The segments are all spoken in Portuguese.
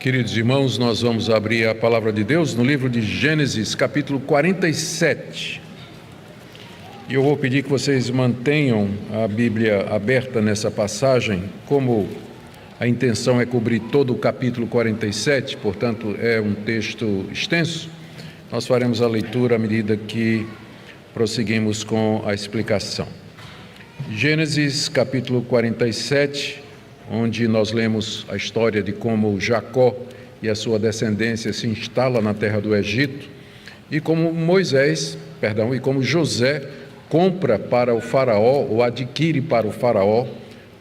Queridos irmãos, nós vamos abrir a palavra de Deus no livro de Gênesis, capítulo 47. E eu vou pedir que vocês mantenham a Bíblia aberta nessa passagem, como a intenção é cobrir todo o capítulo 47, portanto é um texto extenso. Nós faremos a leitura à medida que prosseguimos com a explicação. Gênesis, capítulo 47, onde nós lemos a história de como Jacó e a sua descendência se instalam na terra do Egito, e como como José compra para o faraó, ou adquire para o faraó,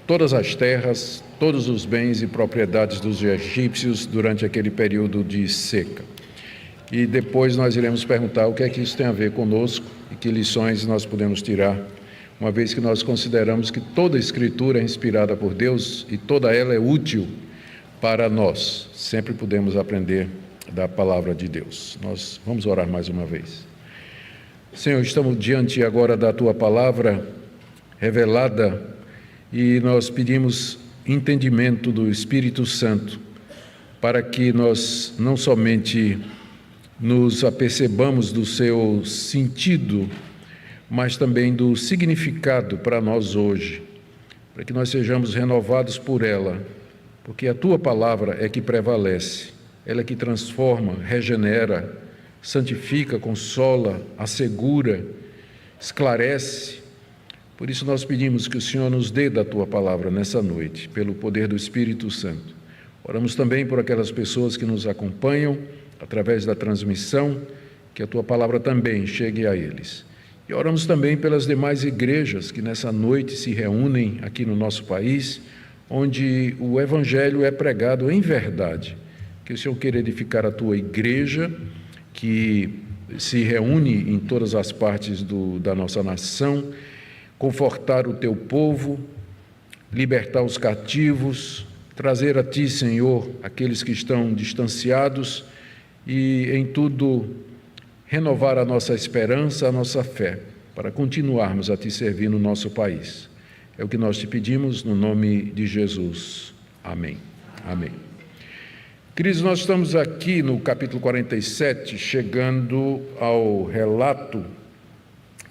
todas as terras, todos os bens e propriedades dos egípcios durante aquele período de seca. E depois nós iremos perguntar o que é que isso tem a ver conosco e que lições nós podemos tirar, uma vez que nós consideramos que toda a Escritura é inspirada por Deus e toda ela é útil para nós. Sempre podemos aprender da palavra de Deus. Nós vamos orar mais uma vez. Senhor, estamos diante agora da Tua palavra revelada e nós pedimos entendimento do Espírito Santo para que nós não somente nos apercebamos do seu sentido, mas também do significado para nós hoje, para que nós sejamos renovados por ela, porque a Tua palavra é que prevalece, ela é que transforma, regenera, santifica, consola, assegura, esclarece. Por isso nós pedimos que o Senhor nos dê da Tua palavra nessa noite, pelo poder do Espírito Santo. Oramos também por aquelas pessoas que nos acompanham através da transmissão, que a Tua palavra também chegue a eles. E oramos também pelas demais igrejas que nessa noite se reúnem aqui no nosso país, onde o Evangelho é pregado em verdade. Que o Senhor queira edificar a Tua igreja, que se reúne em todas as partes da nossa nação, confortar o Teu povo, libertar os cativos, trazer a Ti, Senhor, aqueles que estão distanciados e em tudo renovar a nossa esperança, a nossa fé, para continuarmos a Te servir no nosso país. É o que nós Te pedimos no nome de Jesus. Amém. Amém. Queridos, nós estamos aqui no capítulo 47, chegando ao relato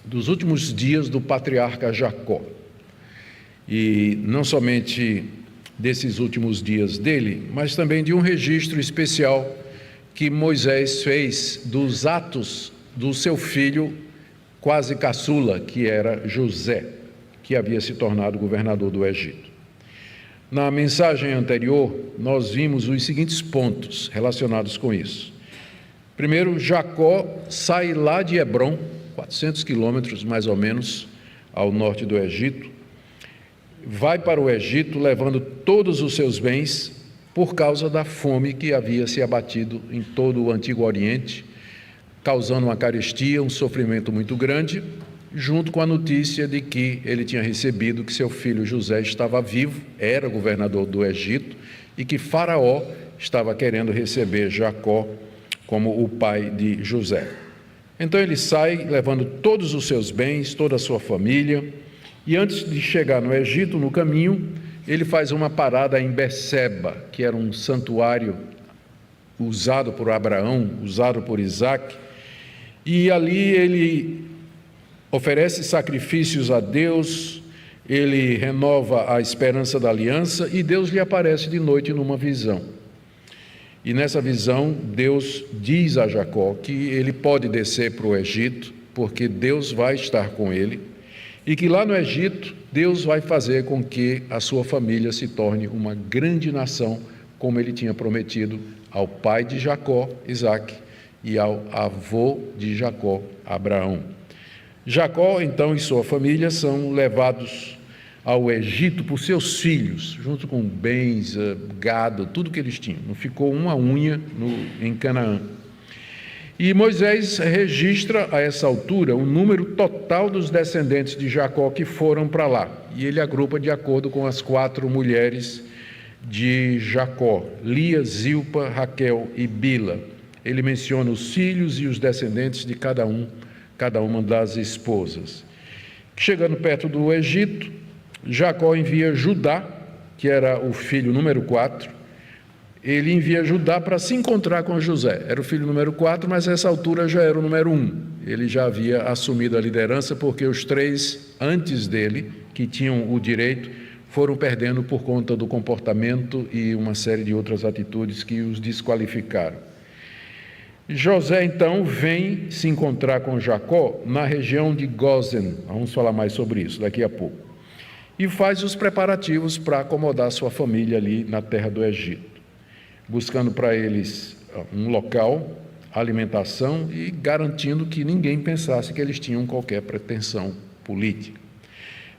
dos últimos dias do patriarca Jacó. E não somente desses últimos dias dele, mas também de um registro especial que Moisés fez dos atos do seu filho quase caçula, que era José, que havia se tornado governador do Egito. Na mensagem anterior, nós vimos os seguintes pontos relacionados com isso. Primeiro, Jacó sai lá de Hebrom, 400 quilômetros mais ou menos ao norte do Egito, vai para o Egito levando todos os seus bens, por causa da fome que havia se abatido em todo o Antigo Oriente, causando uma carestia, um sofrimento muito grande, junto com a notícia de que ele tinha recebido que seu filho José estava vivo, era governador do Egito, e que Faraó estava querendo receber Jacó como o pai de José. Então ele sai levando todos os seus bens, toda a sua família, e antes de chegar no Egito, no caminho, ele faz uma parada em Beceba, que era um santuário usado por Abraão, usado por Isaac, e ali ele oferece sacrifícios a Deus, ele renova a esperança da aliança e Deus lhe aparece de noite numa visão. E nessa visão, Deus diz a Jacó que ele pode descer para o Egito, porque Deus vai estar com ele, e que lá no Egito, Deus vai fazer com que a sua família se torne uma grande nação, como ele tinha prometido ao pai de Jacó, Isaac, e ao avô de Jacó, Abraão. Jacó, então, e sua família são levados ao Egito por seus filhos, junto com bens, gado, tudo que eles tinham. Não ficou uma unha em Canaã. E Moisés registra a essa altura o número total dos descendentes de Jacó que foram para lá. E ele agrupa de acordo com as 4 mulheres de Jacó, Lia, Zilpa, Raquel e Bila. Ele menciona os filhos e os descendentes de cada uma das esposas. Chegando perto do Egito, Jacó envia Judá, que era o filho número 4, ele envia Judá para se encontrar com José. Era o filho número 4, mas a essa altura já era o número 1. Ele já havia assumido a liderança porque os 3 antes dele, que tinham o direito, foram perdendo por conta do comportamento e uma série de outras atitudes que os desqualificaram. José, então, vem se encontrar com Jacó na região de Gósen. Vamos falar mais sobre isso daqui a pouco. E faz os preparativos para acomodar sua família ali na terra do Egito, buscando para eles um local, alimentação e garantindo que ninguém pensasse que eles tinham qualquer pretensão política.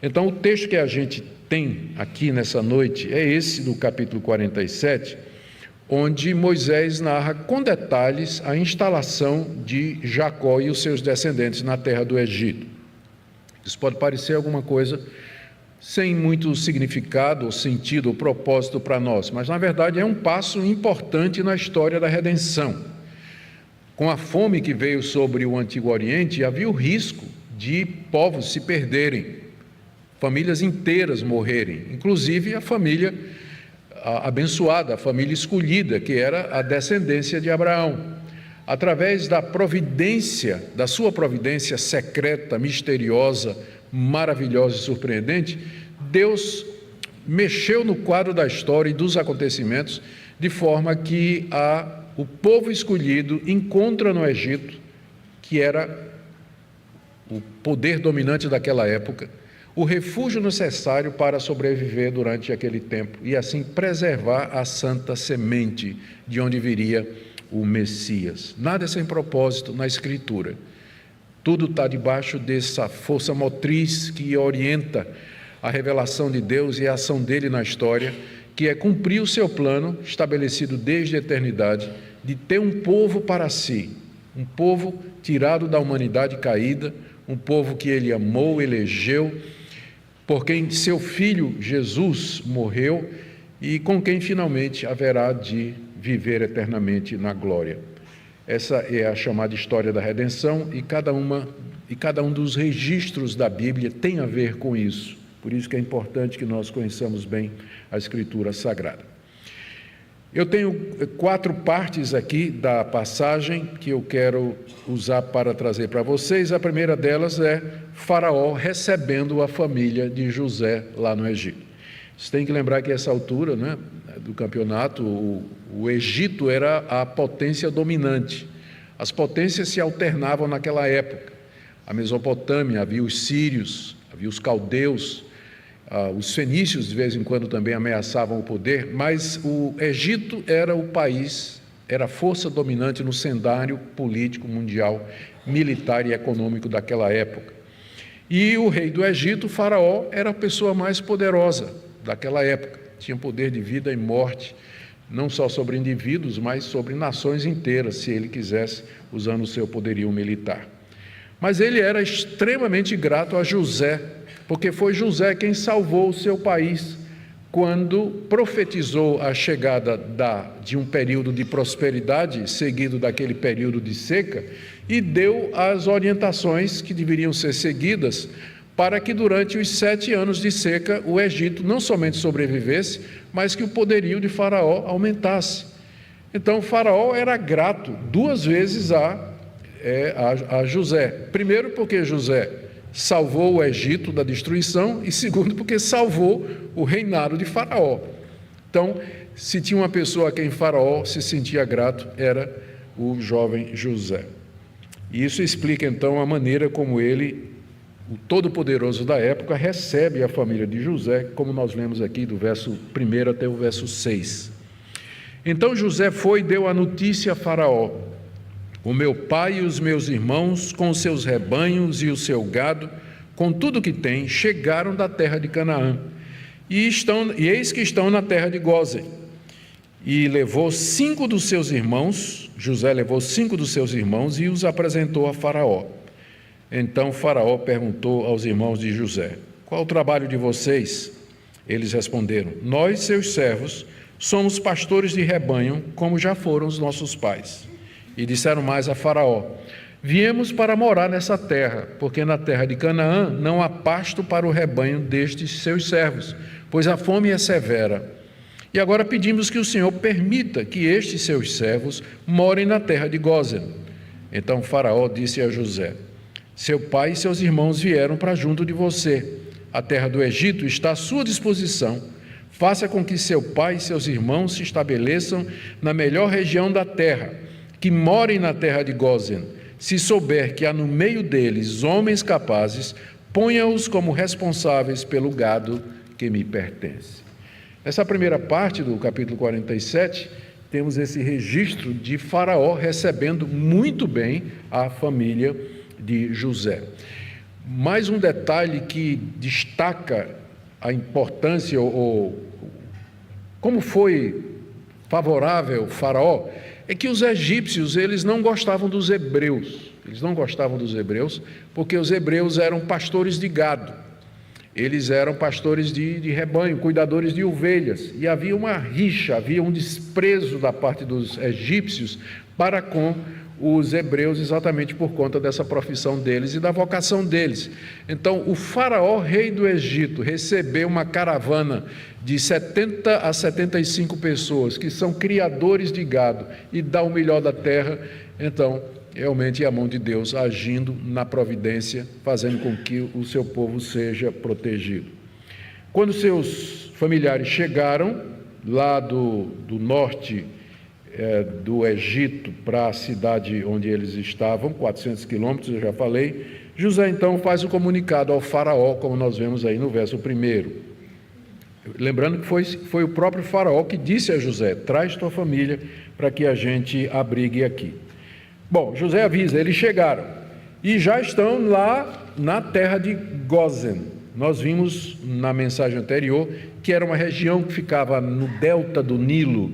Então, o texto que a gente tem aqui nessa noite é esse do capítulo 47, onde Moisés narra com detalhes a instalação de Jacó e os seus descendentes na terra do Egito. Isso pode parecer alguma coisa sem muito significado, ou sentido, ou propósito para nós, mas na verdade é um passo importante na história da redenção. Com a fome que veio sobre o Antigo Oriente, havia o risco de povos se perderem, famílias inteiras morrerem, inclusive a família abençoada, a família escolhida, que era a descendência de Abraão. Através da providência, da sua providência secreta, misteriosa, maravilhosa e surpreendente, Deus mexeu no quadro da história e dos acontecimentos, de forma que o povo escolhido encontra no Egito, que era o poder dominante daquela época, o refúgio necessário para sobreviver durante aquele tempo e assim preservar a santa semente de onde viria o Messias. Nada é sem propósito na Escritura. Tudo está debaixo dessa força motriz que orienta a revelação de Deus e a ação dele na história, que é cumprir o seu plano, estabelecido desde a eternidade, de ter um povo para si, um povo tirado da humanidade caída, um povo que ele amou, elegeu, por quem seu filho Jesus morreu e com quem finalmente haverá de viver eternamente na glória. Essa é a chamada história da redenção e cada um dos registros da Bíblia tem a ver com isso. Por isso que é importante que nós conheçamos bem a Escritura Sagrada. Eu tenho 4 partes aqui da passagem que eu quero usar para trazer para vocês. A primeira delas é Faraó recebendo a família de José lá no Egito. Você tem que lembrar que essa altura, né, do campeonato, o Egito era a potência dominante. As potências se alternavam naquela época. A Mesopotâmia, havia os sírios, havia os caldeus, os fenícios de vez em quando também ameaçavam o poder, mas o Egito era o país, era a força dominante no cenário político mundial, militar e econômico daquela época. E o rei do Egito, Faraó, era a pessoa mais poderosa daquela época, tinha poder de vida e morte, não só sobre indivíduos, mas sobre nações inteiras, se ele quisesse, usando o seu poderio militar. Mas ele era extremamente grato a José, porque foi José quem salvou o seu país quando profetizou a chegada de um período de prosperidade, seguido daquele período de seca, e deu as orientações que deveriam ser seguidas para que durante os 7 anos de seca o Egito não somente sobrevivesse, mas que o poderio de Faraó aumentasse. Então Faraó era grato 2 vezes a José. Primeiro porque José salvou o Egito da destruição e segundo porque salvou o reinado de Faraó. Então, se tinha uma pessoa a quem Faraó se sentia grato, era o jovem José. E isso explica então a maneira como ele, o Todo-Poderoso da época, recebe a família de José, como nós lemos aqui do verso 1 até o verso 6. Então José foi e deu a notícia a Faraó: o meu pai e os meus irmãos, com os seus rebanhos e o seu gado, com tudo que tem, chegaram da terra de Canaã, e eis que estão na terra de Gósen. E levou 5 dos seus irmãos, José levou 5 dos seus irmãos e os apresentou a Faraó. Então Faraó perguntou aos irmãos de José: qual o trabalho de vocês? Eles responderam: nós, seus servos, somos pastores de rebanho, como já foram os nossos pais. E disseram mais a Faraó: viemos para morar nessa terra, porque na terra de Canaã não há pasto para o rebanho destes seus servos, pois a fome é severa. E agora pedimos que o Senhor permita que estes seus servos morem na terra de Gósen. Então Faraó disse a José: seu pai e seus irmãos vieram para junto de você. A terra do Egito está à sua disposição. Faça com que seu pai e seus irmãos se estabeleçam na melhor região da terra, que morem na terra de Gósen. Se souber que há no meio deles homens capazes, ponha-os como responsáveis pelo gado que me pertence. Nessa primeira parte do capítulo 47, temos esse registro de Faraó recebendo muito bem a família de José. Mais um detalhe que destaca a importância ou como foi favorável Faraó é que os egípcios, eles não gostavam dos hebreus. Eles não gostavam dos hebreus porque os hebreus eram pastores de gado. Eles eram pastores de rebanho, cuidadores de ovelhas. E havia uma rixa, havia um desprezo da parte dos egípcios para com os hebreus, exatamente por conta dessa profissão deles e da vocação deles. Então, o faraó, rei do Egito, recebeu uma caravana de 70 a 75 pessoas, que são criadores de gado, e dá o melhor da terra. Então, realmente é a mão de Deus agindo na providência, fazendo com que o seu povo seja protegido. Quando seus familiares chegaram lá do norte do Egito para a cidade onde eles estavam, 400 quilômetros, eu já falei, José então faz o comunicado ao faraó, como nós vemos aí no verso 1. Lembrando que foi o próprio faraó que disse a José: traz tua família para que a gente abrigue aqui. Bom, José avisa, eles chegaram e já estão lá na terra de Gósen. Nós vimos na mensagem anterior que era uma região que ficava no delta do Nilo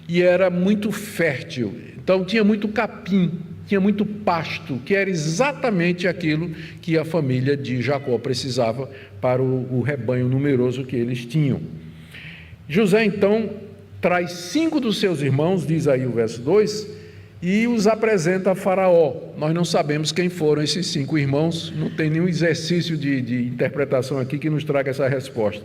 e era muito fértil, então tinha muito capim, tinha muito pasto, que era exatamente aquilo que a família de Jacó precisava para o rebanho numeroso que eles tinham. José então traz 5 dos seus irmãos, diz aí o verso 2, e os apresenta a Faraó. Nós não sabemos quem foram esses 5 irmãos, não tem nenhum exercício de interpretação aqui que nos traga essa resposta.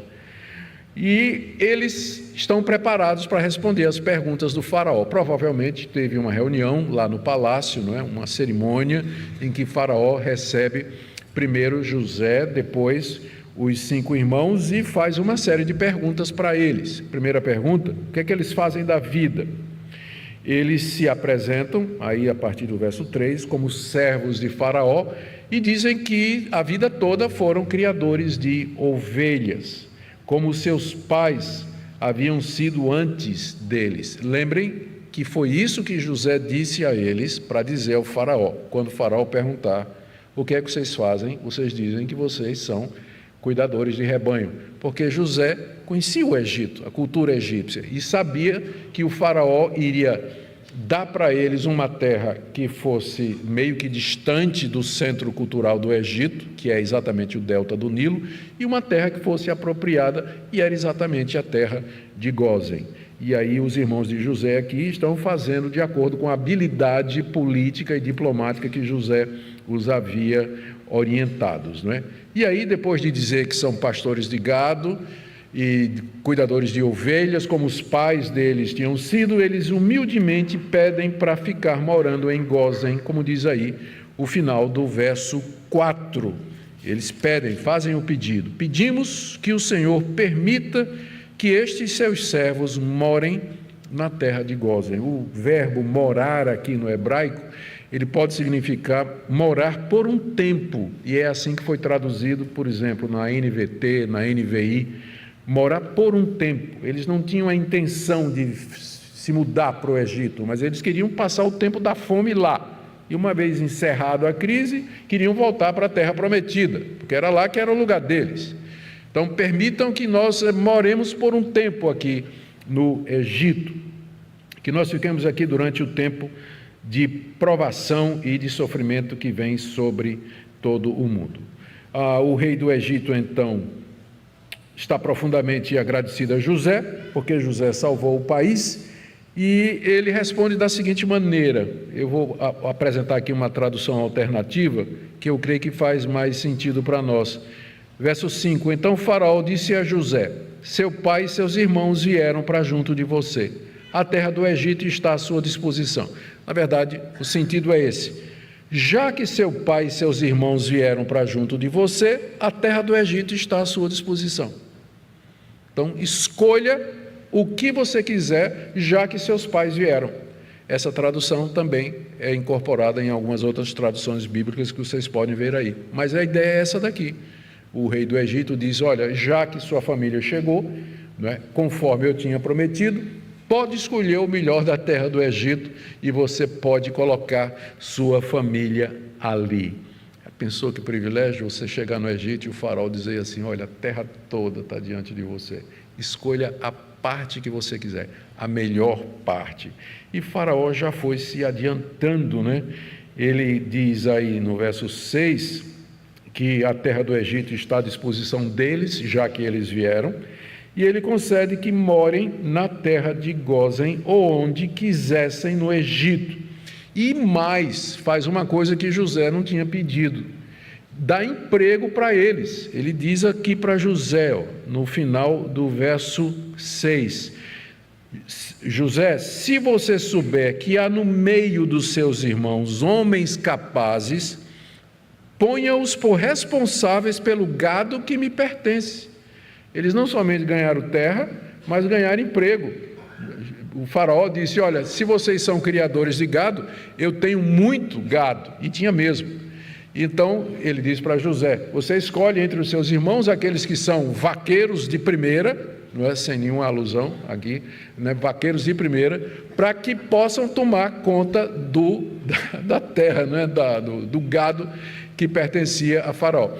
E eles estão preparados para responder as perguntas do faraó. Provavelmente teve uma reunião lá no palácio, não é? Uma cerimônia em que Faraó recebe primeiro José, depois os 5 irmãos e faz uma série de perguntas para eles. Primeira pergunta: o que é que eles fazem da vida? Eles se apresentam, aí a partir do verso 3, como servos de Faraó e dizem que a vida toda foram criadores de ovelhas, como seus pais haviam sido antes deles. Lembrem que foi isso que José disse a eles para dizer ao faraó. Quando o faraó perguntar o que é que vocês fazem, vocês dizem que vocês são cuidadores de rebanho, porque José conhecia o Egito, a cultura egípcia, e sabia que o faraó iria dar para eles uma terra que fosse meio que distante do centro cultural do Egito, que é exatamente o delta do Nilo, e uma terra que fosse apropriada, e era exatamente a terra de Gósen. E aí os irmãos de José aqui estão fazendo de acordo com a habilidade política e diplomática que José os havia orientados, não é? E aí, depois de dizer que são pastores de gado e cuidadores de ovelhas, como os pais deles tinham sido, eles humildemente pedem para ficar morando em Gósen, como diz aí o final do verso 4. Eles pedem, fazem o pedido: pedimos que o Senhor permita que estes seus servos morem na terra de Gósen. O verbo morar aqui no hebraico, ele pode significar morar por um tempo, e é assim que foi traduzido, por exemplo, na NVT, na NVI, morar por um tempo. Eles não tinham a intenção de se mudar para o Egito, mas eles queriam passar o tempo da fome lá. E uma vez encerrado a crise, queriam voltar para a terra prometida, porque era lá que era o lugar deles. Então, permitam que nós moremos por um tempo aqui no Egito, que nós fiquemos aqui durante o tempo de provação e de sofrimento que vem sobre todo o mundo. O rei do Egito, então, está profundamente agradecido a José, porque José salvou o país, e ele responde da seguinte maneira. Eu vou apresentar aqui uma tradução alternativa, que eu creio que faz mais sentido para nós. Verso 5, então Faraó disse a José: seu pai e seus irmãos vieram para junto de você. A terra do Egito está à sua disposição. Na verdade, o sentido é esse. Já que seu pai e seus irmãos vieram para junto de você, a terra do Egito está à sua disposição. Então, escolha o que você quiser, já que seus pais vieram. Essa tradução também é incorporada em algumas outras traduções bíblicas que vocês podem ver aí. Mas a ideia é essa daqui. O rei do Egito diz, olha, já que sua família chegou, conforme eu tinha prometido, pode escolher o melhor da terra do Egito e você pode colocar sua família ali. Pensou que privilégio você chegar no Egito e o faraó dizer assim, olha, a terra toda está diante de você. Escolha a parte que você quiser, a melhor parte. E faraó já foi se adiantando, né? Ele diz aí no verso 6 que a terra do Egito está à disposição deles, já que eles vieram, e ele concede que morem na terra de Gósen, ou onde quisessem no Egito. E mais, faz uma coisa que José não tinha pedido, dá emprego para eles. Ele diz aqui para José, no final do verso 6, José, se você souber que há no meio dos seus irmãos homens capazes, ponha-os por responsáveis pelo gado que me pertence. Eles não somente ganharam terra, mas ganharam emprego. O faraó disse, olha, se vocês são criadores de gado, eu tenho muito gado, e tinha mesmo. Então, ele diz para José, você escolhe entre os seus irmãos aqueles que são vaqueiros de primeira, não é sem nenhuma alusão aqui, né, vaqueiros de primeira, para que possam tomar conta da terra, né, do gado que pertencia a faraó.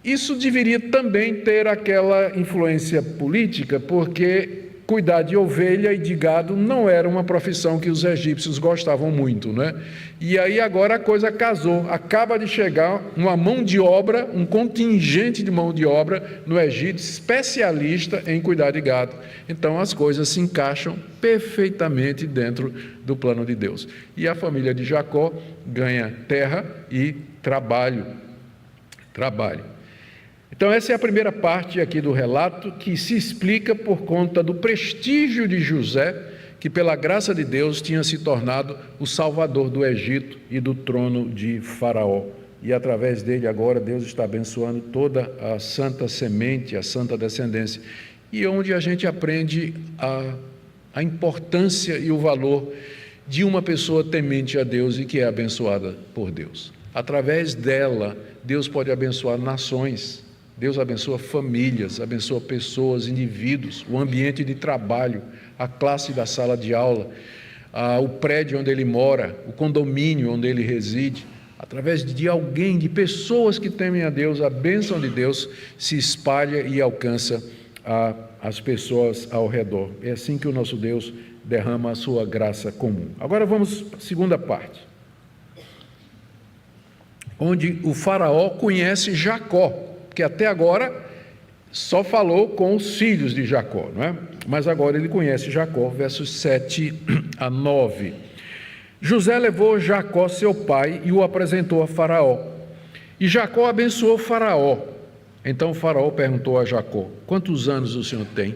Isso deveria também ter aquela influência política, porque cuidar de ovelha e de gado não era uma profissão que os egípcios gostavam muito, né? E aí agora a coisa casou, acaba de chegar uma mão de obra, um contingente de mão de obra no Egito, especialista em cuidar de gado. Então as coisas se encaixam perfeitamente dentro do plano de Deus. E a família de Jacó ganha terra e trabalho. Então essa é a primeira parte aqui do relato, que se explica por conta do prestígio de José, que pela graça de Deus tinha se tornado o salvador do Egito e do trono de Faraó. E através dele agora Deus está abençoando toda a santa semente, a santa descendência. E onde a gente aprende a importância e o valor de uma pessoa temente a Deus e que é abençoada por Deus. Através dela, Deus pode abençoar nações. Deus abençoa famílias, abençoa pessoas, indivíduos, o ambiente de trabalho, a classe da sala de aula, o prédio onde ele mora, o condomínio onde ele reside. Através de alguém, de pessoas que temem a Deus, a bênção de Deus se espalha e alcança as pessoas ao redor. É assim que o nosso Deus derrama a sua graça comum. Agora vamos para a segunda parte, onde o faraó conhece Jacó, que até agora só falou com os filhos de Jacó, não é? Mas agora ele conhece Jacó, versos 7 a 9. José levou Jacó, seu pai, e o apresentou a Faraó. E Jacó abençoou Faraó. Então Faraó perguntou a Jacó, quantos anos o senhor tem?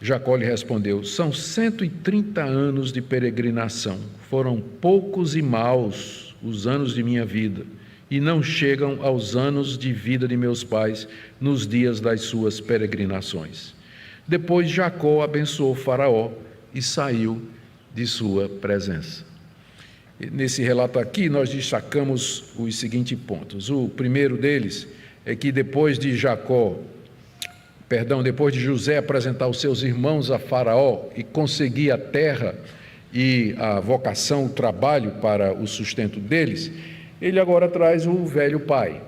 Jacó lhe respondeu, são 130 anos de peregrinação. Foram poucos e maus os anos de minha vida, e não chegam aos anos de vida de meus pais nos dias das suas peregrinações. Depois Jacó abençoou Faraó e saiu de sua presença. Nesse relato aqui nós destacamos os seguintes pontos. O primeiro deles é que depois de José apresentar os seus irmãos a Faraó e conseguir a terra e a vocação, o trabalho para o sustento deles, ele agora traz o velho pai.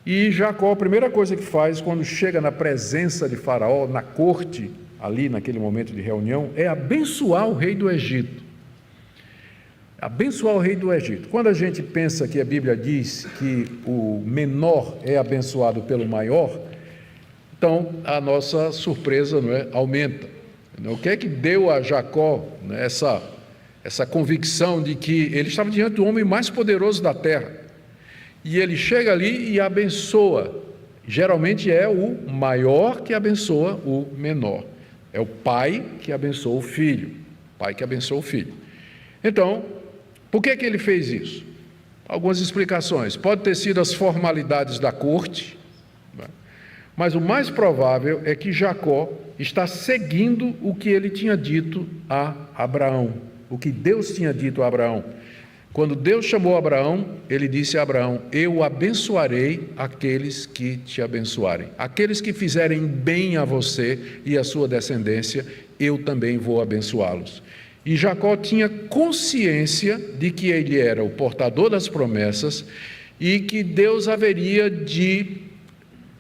E Jacó, a primeira coisa que faz quando chega na presença de Faraó, na corte, ali naquele momento de reunião, é abençoar o rei do Egito. Abençoar o rei do Egito. Quando a gente pensa que a Bíblia diz que o menor é abençoado pelo maior, então a nossa surpresa, não é, aumenta. O que é que deu a Jacó, né, essa convicção de que ele estava diante do homem mais poderoso da terra? E ele chega ali e abençoa Geralmente é o maior que abençoa o menor. É o pai que abençoa o filho. Pai que abençoa o filho. Então, por que ele fez isso? Algumas explicações. Pode ter sido as formalidades da corte, mas o mais provável é que Jacó está seguindo o que ele tinha dito a Abraão, o que Deus tinha dito a Abraão. Quando Deus chamou Abraão, ele disse a Abraão: eu abençoarei aqueles que te abençoarem. Aqueles que fizerem bem a você e a sua descendência, eu também vou abençoá-los. E Jacó tinha consciência de que ele era o portador das promessas e que Deus haveria de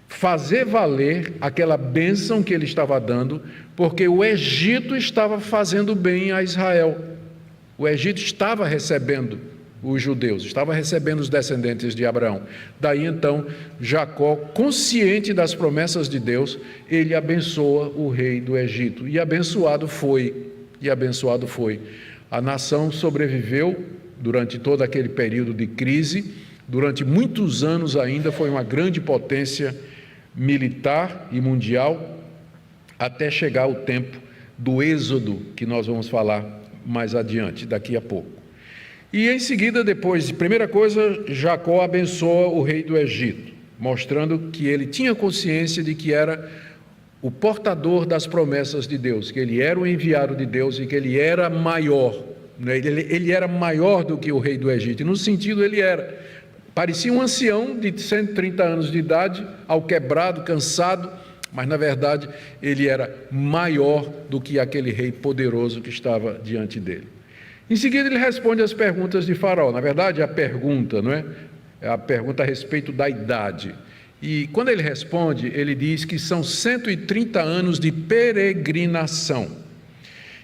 fazer valer aquela bênção que ele estava dando, porque o Egito estava fazendo bem a Israel. O Egito estava recebendo os judeus, estava recebendo os descendentes de Abraão. Daí então, Jacó, consciente das promessas de Deus, ele abençoa o rei do Egito. E abençoado foi. A nação sobreviveu durante todo aquele período de crise. Durante muitos anos ainda foi uma grande potência militar e mundial, até chegar o tempo do êxodo, que nós vamos falar mais adiante, daqui a pouco. E em seguida, depois, primeira coisa, Jacó abençoa o rei do Egito, mostrando que ele tinha consciência de que era o portador das promessas de Deus, que ele era o enviado de Deus e que ele era maior, né? Ele era maior do que o rei do Egito, e no sentido parecia um ancião de 130 anos de idade, alquebrado, cansado, mas na verdade ele era maior do que aquele rei poderoso que estava diante dele. Em seguida ele responde às perguntas de Faraó. Na verdade a pergunta, não é? É a pergunta a respeito da idade. E quando ele responde, ele diz que são 130 anos de peregrinação.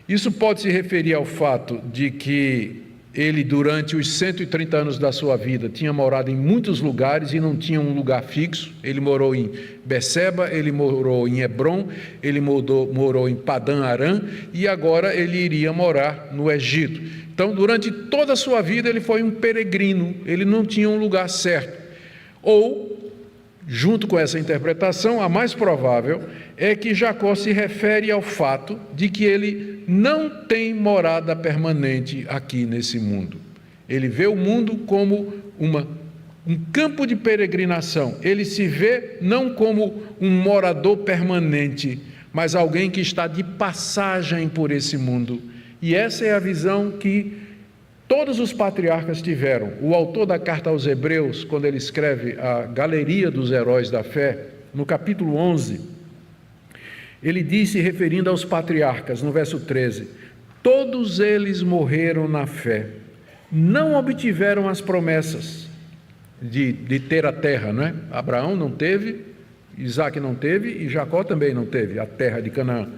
Isso pode se referir ao fato de que ele, durante os 130 anos da sua vida, tinha morado em muitos lugares e não tinha um lugar fixo. Ele morou em Beceba, ele morou em Hebrom, ele morou em Padã Arã e agora ele iria morar no Egito. Então, durante toda a sua vida, ele foi um peregrino, ele não tinha um lugar certo. Ou, junto com essa interpretação, a mais provável é que Jacó se refere ao fato de que ele não tem morada permanente aqui nesse mundo. Ele vê o mundo como um campo de peregrinação. Ele se vê não como um morador permanente, mas alguém que está de passagem por esse mundo. E essa é a visão que todos os patriarcas tiveram. O autor da carta aos Hebreus, quando ele escreve a Galeria dos Heróis da Fé, no capítulo 11, ele disse, referindo aos patriarcas, no verso 13: todos eles morreram na fé, não obtiveram as promessas de ter a terra, não é? Abraão não teve, Isaac não teve e Jacó também não teve a terra de Canaã.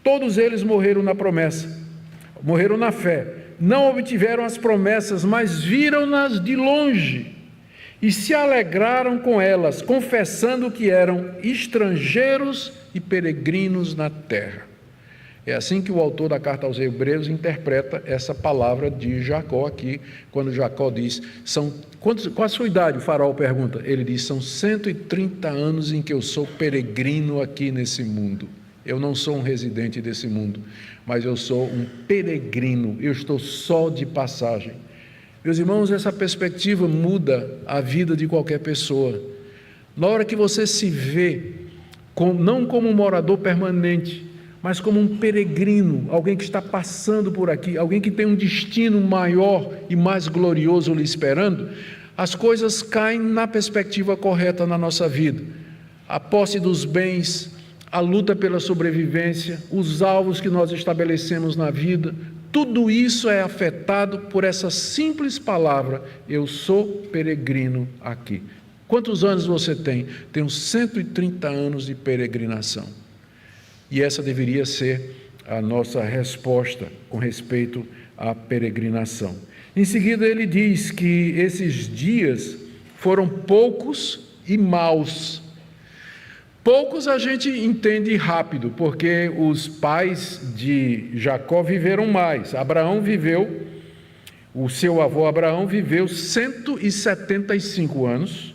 Todos eles morreram na promessa, morreram na fé, não obtiveram as promessas, mas viram-nas de longe e se alegraram com elas, confessando que eram estrangeiros e peregrinos na terra. É assim que o autor da carta aos Hebreus interpreta essa palavra de Jacó aqui, quando Jacó diz, qual a sua idade? O faraó pergunta. Ele diz, são 130 anos em que eu sou peregrino aqui nesse mundo. Eu não sou um residente desse mundo, mas eu sou um peregrino, eu estou só de passagem. Meus irmãos, essa perspectiva muda a vida de qualquer pessoa. Na hora que você se vê, não como um morador permanente, mas como um peregrino, alguém que está passando por aqui, alguém que tem um destino maior e mais glorioso lhe esperando, as coisas caem na perspectiva correta na nossa vida. A posse dos bens, a luta pela sobrevivência, os alvos que nós estabelecemos na vida, tudo isso é afetado por essa simples palavra, eu sou peregrino aqui. Quantos anos você tem? Tenho 130 anos de peregrinação. E essa deveria ser a nossa resposta com respeito à peregrinação. Em seguida ele diz que esses dias foram poucos e maus. Poucos a gente entende rápido, porque os pais de Jacó viveram mais. O seu avô Abraão viveu 175 anos,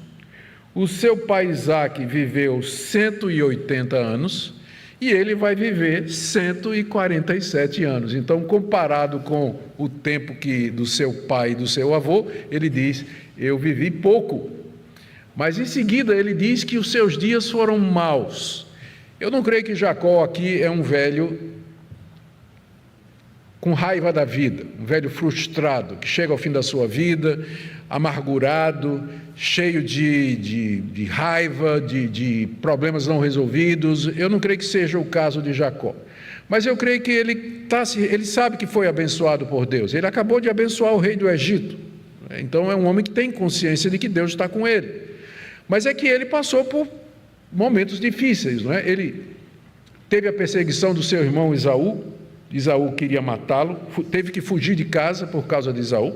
O seu pai Isaque viveu 180 anos e ele vai viver 147 anos. Então, comparado com o tempo do seu pai e do seu avô, ele diz: eu vivi pouco. Mas em seguida ele diz que os seus dias foram maus. Eu não creio que Jacó aqui é um velho com raiva da vida, um velho frustrado, que chega ao fim da sua vida, amargurado, cheio de raiva, de problemas não resolvidos. Eu não creio que seja o caso de Jacó. Mas eu creio que ele sabe que foi abençoado por Deus. Ele acabou de abençoar o rei do Egito. Então é um homem que tem consciência de que Deus está com ele. Mas é que ele passou por momentos difíceis, não é? Ele teve a perseguição do seu irmão Esaú. Esaú queria matá-lo, teve que fugir de casa por causa de Esaú.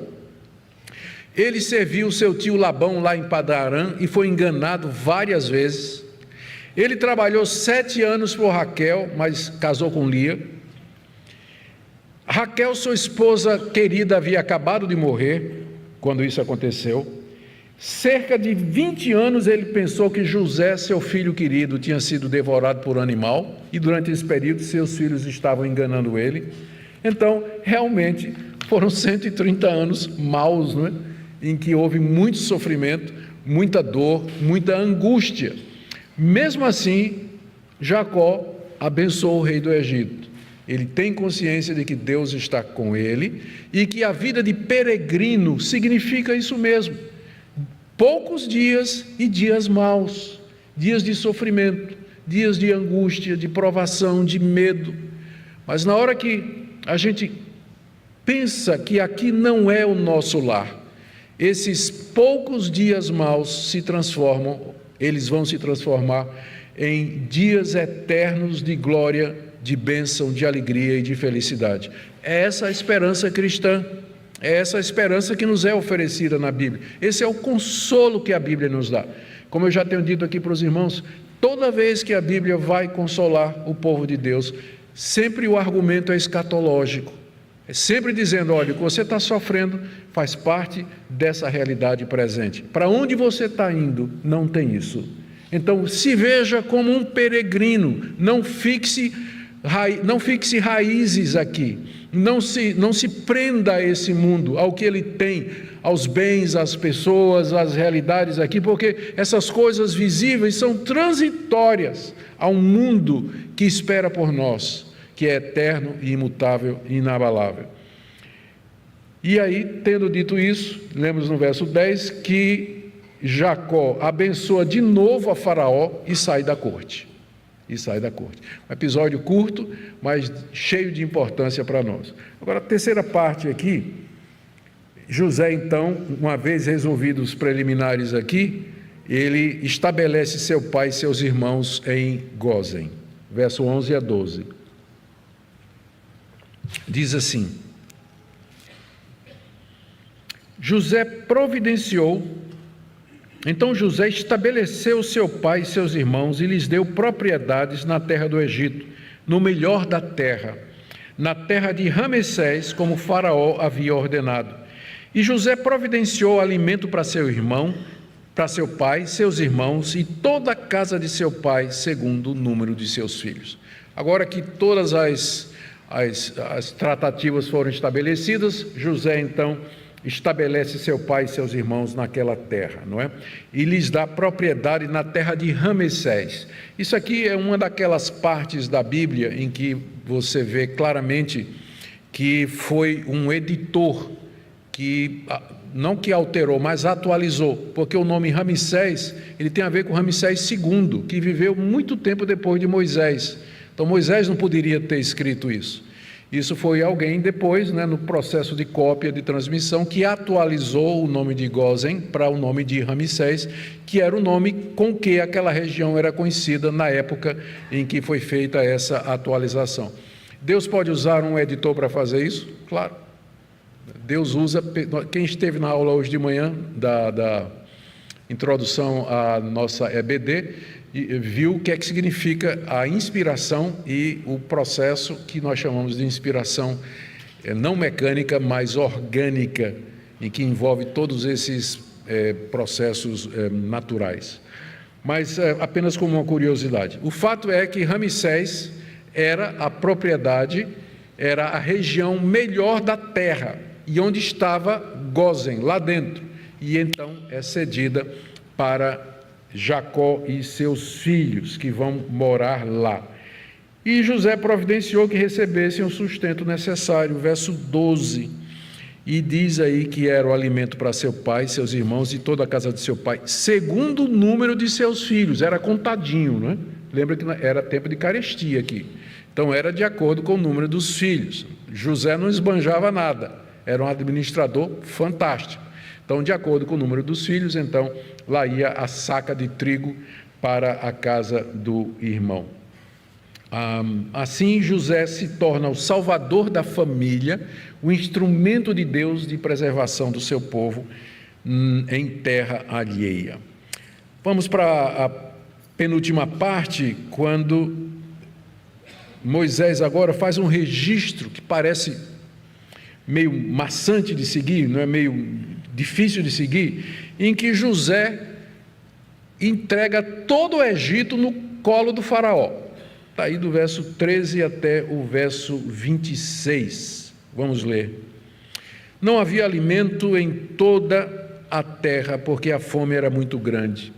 Ele serviu seu tio Labão lá em Padan-Aram e foi enganado várias vezes. Ele trabalhou 7 anos por Raquel, mas casou com Lia. Raquel, sua esposa querida, havia acabado de morrer quando isso aconteceu. Cerca de 20 anos ele pensou que José, seu filho querido, tinha sido devorado por animal, e durante esse período seus filhos estavam enganando ele. Então, realmente, foram 130 anos maus, não é? Em que houve muito sofrimento, muita dor, muita angústia. Mesmo assim, Jacó abençoou o rei do Egito. Ele tem consciência de que Deus está com ele e que a vida de peregrino significa isso mesmo. Poucos dias e dias maus, dias de sofrimento, dias de angústia, de provação, de medo. Mas na hora que a gente pensa que aqui não é o nosso lar, esses poucos dias maus eles vão se transformar em dias eternos de glória, de bênção, de alegria e de felicidade. É essa a esperança cristã. É essa a esperança que nos é oferecida na Bíblia. Esse é o consolo que a Bíblia nos dá. Como eu já tenho dito aqui para os irmãos, toda vez que a Bíblia vai consolar o povo de Deus, sempre o argumento é escatológico. É sempre dizendo: olha, o que você está sofrendo faz parte dessa realidade presente. Para onde você está indo, não tem isso. Então, se veja como um peregrino, não fixe raízes aqui. Não se prenda a esse mundo, ao que ele tem, aos bens, às pessoas, às realidades aqui, porque essas coisas visíveis são transitórias a um mundo que espera por nós, que é eterno e imutável e inabalável. E aí, tendo dito isso, lemos no verso 10 que Jacó abençoa de novo a Faraó e sai da corte. Um episódio curto, mas cheio de importância para nós. Agora, a terceira parte aqui, José, então, uma vez resolvidos os preliminares aqui, ele estabelece seu pai e seus irmãos em Gósen. Verso 11 a 12. Diz assim: Então José estabeleceu seu pai e seus irmãos e lhes deu propriedades na terra do Egito, no melhor da terra, na terra de Ramessés, como Faraó havia ordenado. E José providenciou alimento para seu irmão, para seu pai, seus irmãos e toda a casa de seu pai, segundo o número de seus filhos. Agora que todas as tratativas foram estabelecidas, José então estabelece seu pai e seus irmãos naquela terra, não é? E lhes dá propriedade na terra de Ramessés. Isso aqui é uma daquelas partes da Bíblia em que você vê claramente que foi um editor que, não que alterou, mas atualizou, porque o nome Ramsés, ele tem a ver com Ramsés II, que viveu muito tempo depois de Moisés. Então Moisés não poderia ter escrito isso. Isso foi alguém depois, no processo de cópia, de transmissão, que atualizou o nome de Gósen para o nome de Ramsés, que era o nome com que aquela região era conhecida na época em que foi feita essa atualização. Deus pode usar um editor para fazer isso? Claro. Deus usa. Quem esteve na aula hoje de manhã da introdução à nossa EBD, viu o que é que significa a inspiração e o processo que nós chamamos de inspiração não mecânica, mas orgânica, em que envolve todos esses processos naturais. Mas apenas como uma curiosidade. O fato é que Ramsés era a propriedade, era a região melhor da terra, e onde estava Gósen, lá dentro, e então é cedida para Jacó e seus filhos, que vão morar lá. E José providenciou que recebessem o sustento necessário, verso 12, e diz aí que era o alimento para seu pai, seus irmãos e toda a casa de seu pai, segundo o número de seus filhos, era contadinho, né? Lembra que era tempo de carestia aqui, então era de acordo com o número dos filhos. José não esbanjava nada, era um administrador fantástico. Então, de acordo com o número dos filhos, então lá ia a saca de trigo para a casa do irmão. Assim, José se torna o salvador da família, o instrumento de Deus de preservação do seu povo em terra alheia. Vamos para a penúltima parte, quando Moisés agora faz um registro que parece meio maçante de seguir, não é, meio difícil de seguir, em que José entrega todo o Egito no colo do faraó. Está aí do verso 13 até o verso 26. Vamos ler. Não havia alimento em toda a terra, porque a fome era muito grande.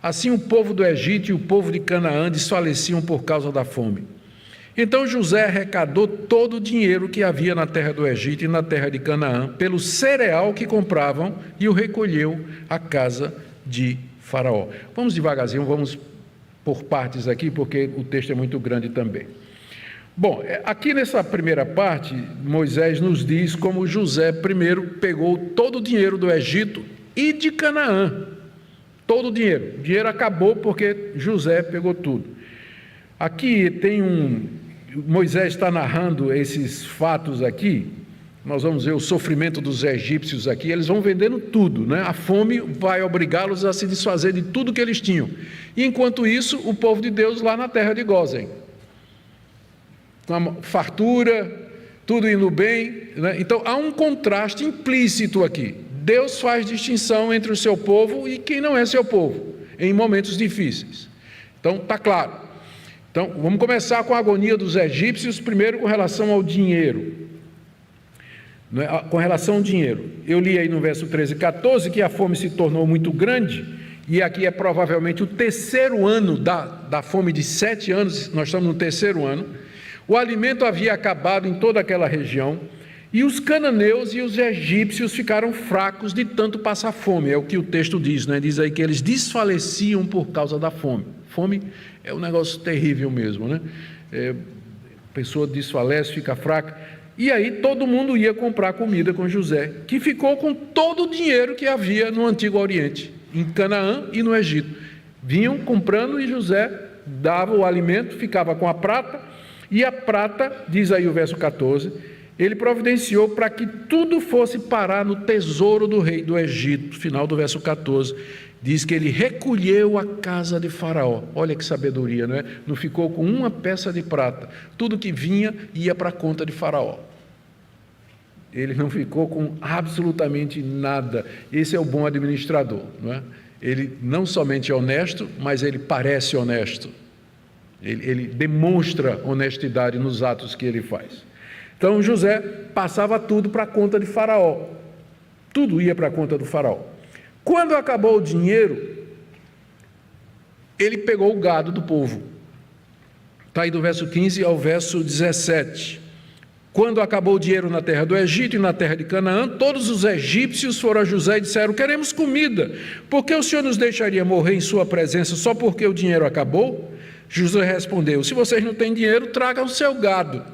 Assim o povo do Egito e o povo de Canaã desfaleciam por causa da fome. Então José arrecadou todo o dinheiro que havia na terra do Egito e na terra de Canaã, pelo cereal que compravam, e o recolheu à casa de Faraó. Vamos devagarzinho, vamos por partes aqui, porque o texto é muito grande também. Bom, aqui nessa primeira parte, Moisés nos diz como José primeiro pegou todo o dinheiro do Egito e de Canaã. Todo o dinheiro. O dinheiro acabou porque José pegou tudo. Aqui tem Moisés está narrando esses fatos aqui. Nós vamos ver o sofrimento dos egípcios aqui, eles vão vendendo tudo, né? A fome vai obrigá-los a se desfazer de tudo que eles tinham. E enquanto isso, o povo de Deus lá na terra de Gósen, com a fartura, tudo indo bem, né? Então há um contraste implícito aqui. Deus faz distinção entre o seu povo e quem não é seu povo, em momentos difíceis. Então está claro. Então vamos começar com a agonia dos egípcios, primeiro com relação ao dinheiro. Com relação ao dinheiro, eu li aí no verso 13 e 14 que a fome se tornou muito grande, e aqui é provavelmente o terceiro ano da fome de 7 anos, nós estamos no terceiro ano. O alimento havia acabado em toda aquela região, e os cananeus e os egípcios ficaram fracos de tanto passar fome, é o que o texto diz, né? Diz aí que eles desfaleciam por causa da fome. Fome é um negócio terrível mesmo, né? A pessoa desfalece, fica fraca. E aí todo mundo ia comprar comida com José, que ficou com todo o dinheiro que havia no Antigo Oriente, em Canaã e no Egito. Vinham comprando e José dava o alimento, ficava com a prata, e a prata, diz aí o verso 14, ele providenciou para que tudo fosse parar no tesouro do rei do Egito. Final do verso 14, diz que ele recolheu a casa de Faraó. Olha que sabedoria, não é? Não ficou com uma peça de prata. Tudo que vinha ia para a conta de Faraó. Ele não ficou com absolutamente nada. Esse é o bom administrador, não é? Ele não somente é honesto, mas ele parece honesto. Ele demonstra honestidade nos atos que ele faz. Então José passava tudo para a conta de Faraó. Tudo ia para a conta do Faraó. Quando acabou o dinheiro, ele pegou o gado do povo. Está aí do verso 15 ao verso 17. Quando acabou o dinheiro na terra do Egito e na terra de Canaã, todos os egípcios foram a José e disseram: queremos comida, por que o Senhor nos deixaria morrer em sua presença só porque o dinheiro acabou? José respondeu: se vocês não têm dinheiro, tragam o seu gado.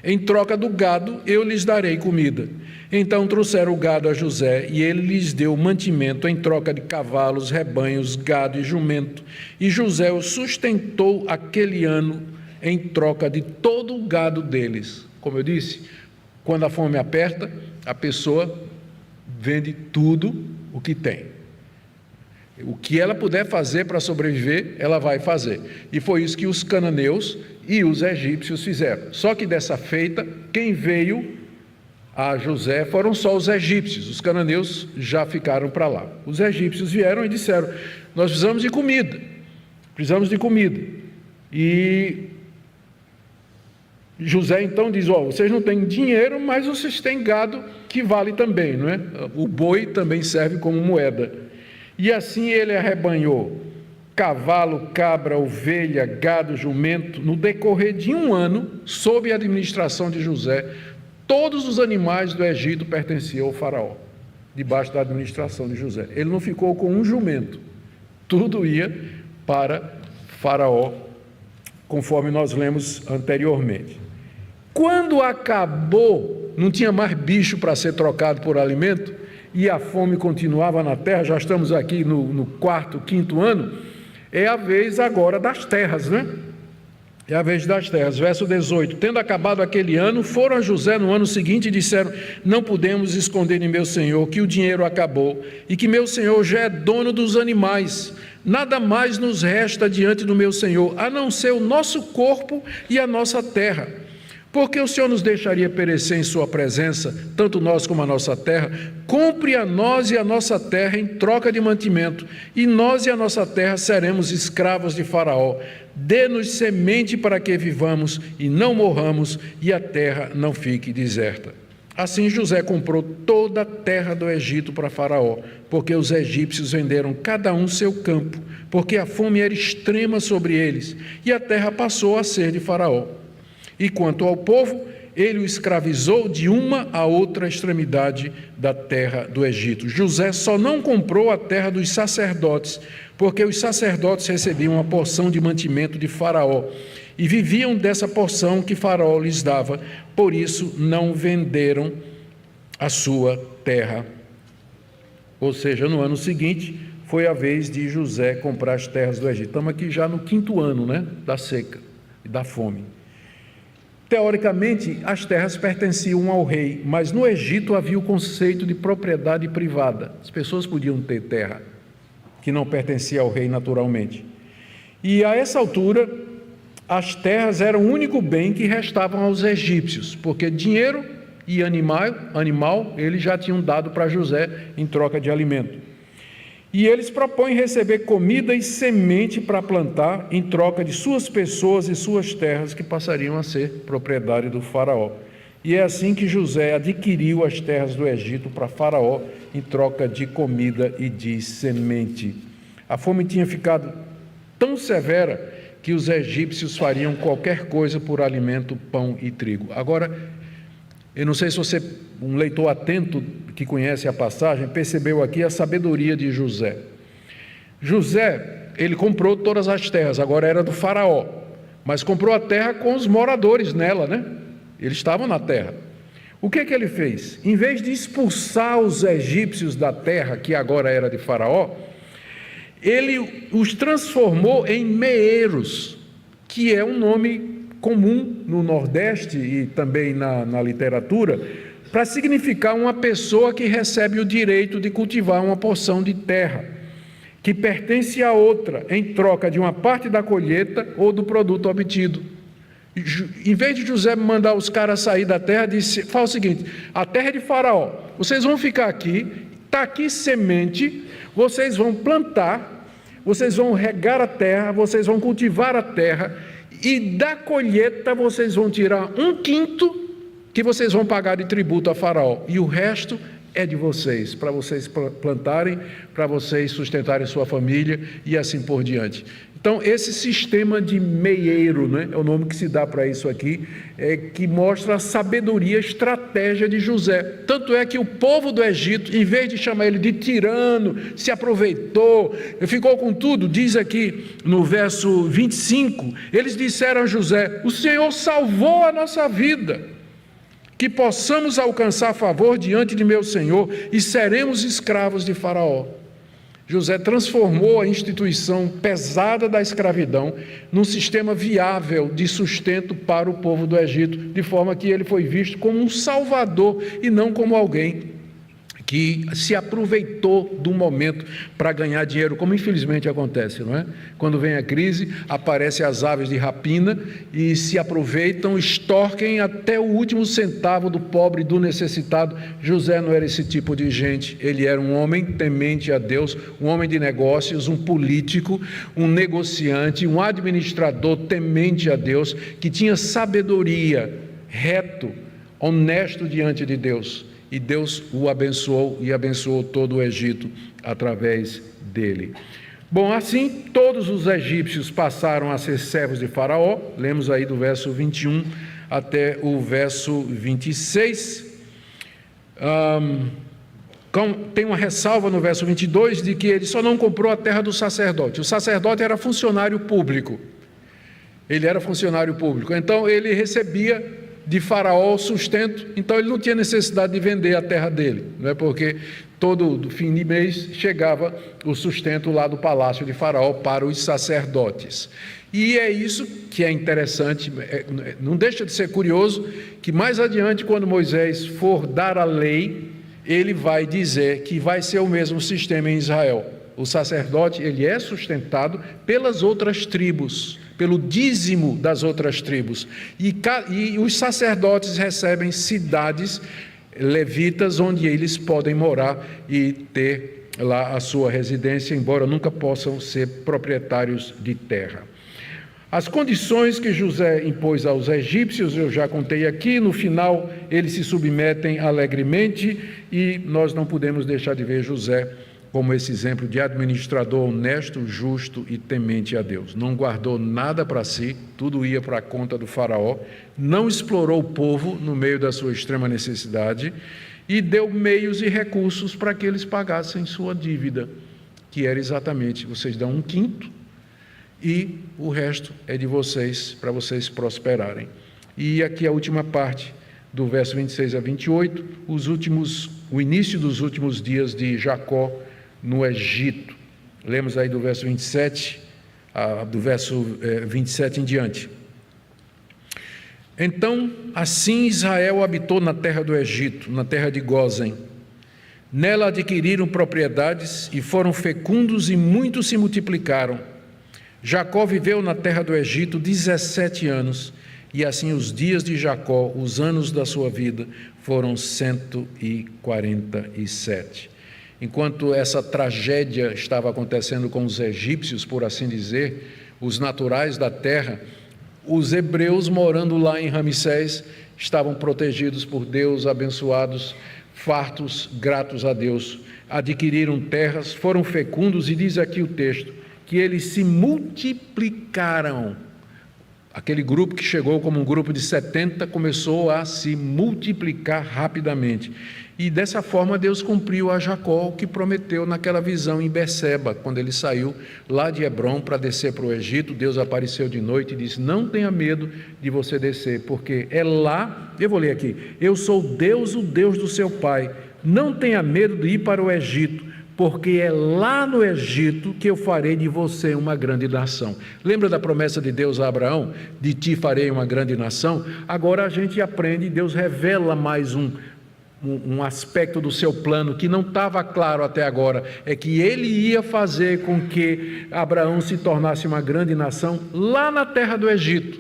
Em troca do gado, eu lhes darei comida. Então trouxeram o gado a José, e ele lhes deu mantimento em troca de cavalos, rebanhos, gado e jumento. E José os sustentou aquele ano em troca de todo o gado deles. Como eu disse, quando a fome aperta, a pessoa vende tudo o que tem. O que ela puder fazer para sobreviver, ela vai fazer. E foi isso que os cananeus e os egípcios fizeram. Só que dessa feita, quem veio a José foram só os egípcios, os cananeus já ficaram para lá. Os egípcios vieram e disseram: nós precisamos de comida. E José então diz: vocês não têm dinheiro, mas vocês têm gado que vale também, não é? O boi também serve como moeda. E assim ele arrebanhou cavalo, cabra, ovelha, gado, jumento. No decorrer de um ano, sob a administração de José, todos os animais do Egito pertenciam ao faraó, debaixo da administração de José. Ele não ficou com um jumento, tudo ia para faraó, conforme nós lemos anteriormente. Quando acabou, não tinha mais bicho para ser trocado por alimento, e a fome continuava na terra, já estamos aqui no quarto, quinto ano, é a vez agora das terras, né? É a vez das terras. Verso 18: tendo acabado aquele ano, foram a José no ano seguinte e disseram: não podemos esconder de meu senhor que o dinheiro acabou e que meu senhor já é dono dos animais. Nada mais nos resta diante do meu senhor, a não ser o nosso corpo e a nossa terra. Porque o Senhor nos deixaria perecer em sua presença, tanto nós como a nossa terra? Compre a nós e a nossa terra em troca de mantimento, e nós e a nossa terra seremos escravos de Faraó. Dê-nos semente para que vivamos e não morramos, e a terra não fique deserta. Assim José comprou toda a terra do Egito para Faraó, porque os egípcios venderam cada um seu campo, porque a fome era extrema sobre eles, e a terra passou a ser de Faraó. E quanto ao povo, ele o escravizou de uma a outra extremidade da terra do Egito. José só não comprou a terra dos sacerdotes, porque os sacerdotes recebiam uma porção de mantimento de Faraó e viviam dessa porção que Faraó lhes dava, por isso não venderam a sua terra. Ou seja, no ano seguinte, foi a vez de José comprar as terras do Egito. Estamos aqui já no quinto ano, né, da seca e da fome. Teoricamente, as terras pertenciam ao rei, mas no Egito havia o conceito de propriedade privada. As pessoas podiam ter terra que não pertencia ao rei naturalmente. E a essa altura, as terras eram o único bem que restavam aos egípcios, porque dinheiro e animal eles já tinham dado para José em troca de alimento. E eles propõem receber comida e semente para plantar em troca de suas pessoas e suas terras, que passariam a ser propriedade do faraó. E é assim que José adquiriu as terras do Egito para Faraó em troca de comida e de semente. A fome tinha ficado tão severa que os egípcios fariam qualquer coisa por alimento, pão e trigo. Agora, eu não sei se você, um leitor atento que conhece a passagem, percebeu aqui a sabedoria de José. José, ele comprou todas as terras, agora era do faraó, mas comprou a terra com os moradores nela, né? Eles estavam na terra. O que ele fez? Em vez de expulsar os egípcios da terra, que agora era de faraó, ele os transformou em meeiros, que é um nome comum no Nordeste e também na literatura, para significar uma pessoa que recebe o direito de cultivar uma porção de terra, que pertence a outra, em troca de uma parte da colheita ou do produto obtido. Em vez de José mandar os caras sair da terra, fala o seguinte: a terra é de faraó, vocês vão ficar aqui, está aqui semente, vocês vão plantar, vocês vão regar a terra, vocês vão cultivar a terra, e da colheita vocês vão tirar 1/5 que vocês vão pagar de tributo a faraó, e o resto é de vocês, para vocês plantarem, para vocês sustentarem sua família e assim por diante. Então, esse sistema de meieiro, né, é o nome que se dá para isso aqui, que mostra a sabedoria, a estratégia de José. Tanto é que o povo do Egito, em vez de chamar ele de tirano, se aproveitou, ficou com tudo. Diz aqui no verso 25, eles disseram a José: o Senhor salvou a nossa vida, que possamos alcançar favor diante de meu Senhor e seremos escravos de Faraó. José transformou a instituição pesada da escravidão num sistema viável de sustento para o povo do Egito, de forma que ele foi visto como um salvador e não como alguém que se aproveitou do momento para ganhar dinheiro, como infelizmente acontece, não é? Quando vem a crise, aparecem as aves de rapina e se aproveitam, extorquem até o último centavo do pobre, do necessitado. José não era esse tipo de gente, ele era um homem temente a Deus, um homem de negócios, um político, um negociante, um administrador temente a Deus, que tinha sabedoria, reto, honesto diante de Deus. E Deus o abençoou e abençoou todo o Egito através dele. Bom, assim todos os egípcios passaram a ser servos de Faraó. Lemos aí do verso 21 até o verso 26. Tem uma ressalva no verso 22 de que ele só não comprou a terra do sacerdote. O sacerdote era funcionário público. Ele era funcionário público, então ele recebia de Faraó o sustento, então ele não tinha necessidade de vender a terra dele, não é? Porque todo fim de mês chegava o sustento lá do palácio de Faraó para os sacerdotes. E é isso que é interessante, não deixa de ser curioso, que mais adiante, quando Moisés for dar a lei, ele vai dizer que vai ser o mesmo sistema em Israel. O sacerdote, ele é sustentado pelas outras tribos, pelo dízimo das outras tribos. E os sacerdotes recebem cidades levitas onde eles podem morar e ter lá a sua residência, embora nunca possam ser proprietários de terra. As condições que José impôs aos egípcios, eu já contei aqui, no final eles se submetem alegremente e nós não podemos deixar de ver José como esse exemplo de administrador honesto, justo e temente a Deus. Não guardou nada para si, tudo ia para a conta do faraó, não explorou o povo no meio da sua extrema necessidade e deu meios e recursos para que eles pagassem sua dívida, que era exatamente, vocês dão 1/5 e o resto é de vocês, para vocês prosperarem. E aqui a última parte, do verso 26 a 28, o início dos últimos dias de Jacó no Egito. Lemos aí do verso 27, do verso 27 em diante. Então, assim Israel habitou na terra do Egito, na terra de Gósen. Nela adquiriram propriedades e foram fecundos e muitos se multiplicaram. Jacó viveu na terra do Egito 17 anos, e assim os dias de Jacó, os anos da sua vida, foram 147. Enquanto essa tragédia estava acontecendo com os egípcios, por assim dizer, os naturais da terra, os hebreus morando lá em Ramsés estavam protegidos por Deus, abençoados, fartos, gratos a Deus, adquiriram terras, foram fecundos, e diz aqui o texto, que eles se multiplicaram. Aquele grupo que chegou como um grupo de 70 começou a se multiplicar rapidamente. E dessa forma Deus cumpriu a Jacó o que prometeu naquela visão em Berseba, quando ele saiu lá de Hebrom para descer para o Egito. Deus apareceu de noite e disse: não tenha medo de você descer, porque é lá, eu vou ler aqui, eu sou Deus, o Deus do seu pai, não tenha medo de ir para o Egito, porque é lá no Egito que eu farei de você uma grande nação. Lembra da promessa de Deus a Abraão? De ti farei uma grande nação? Agora a gente aprende, Deus revela mais um aspecto do seu plano que não estava claro até agora, é que ele ia fazer com que Abraão se tornasse uma grande nação lá na terra do Egito.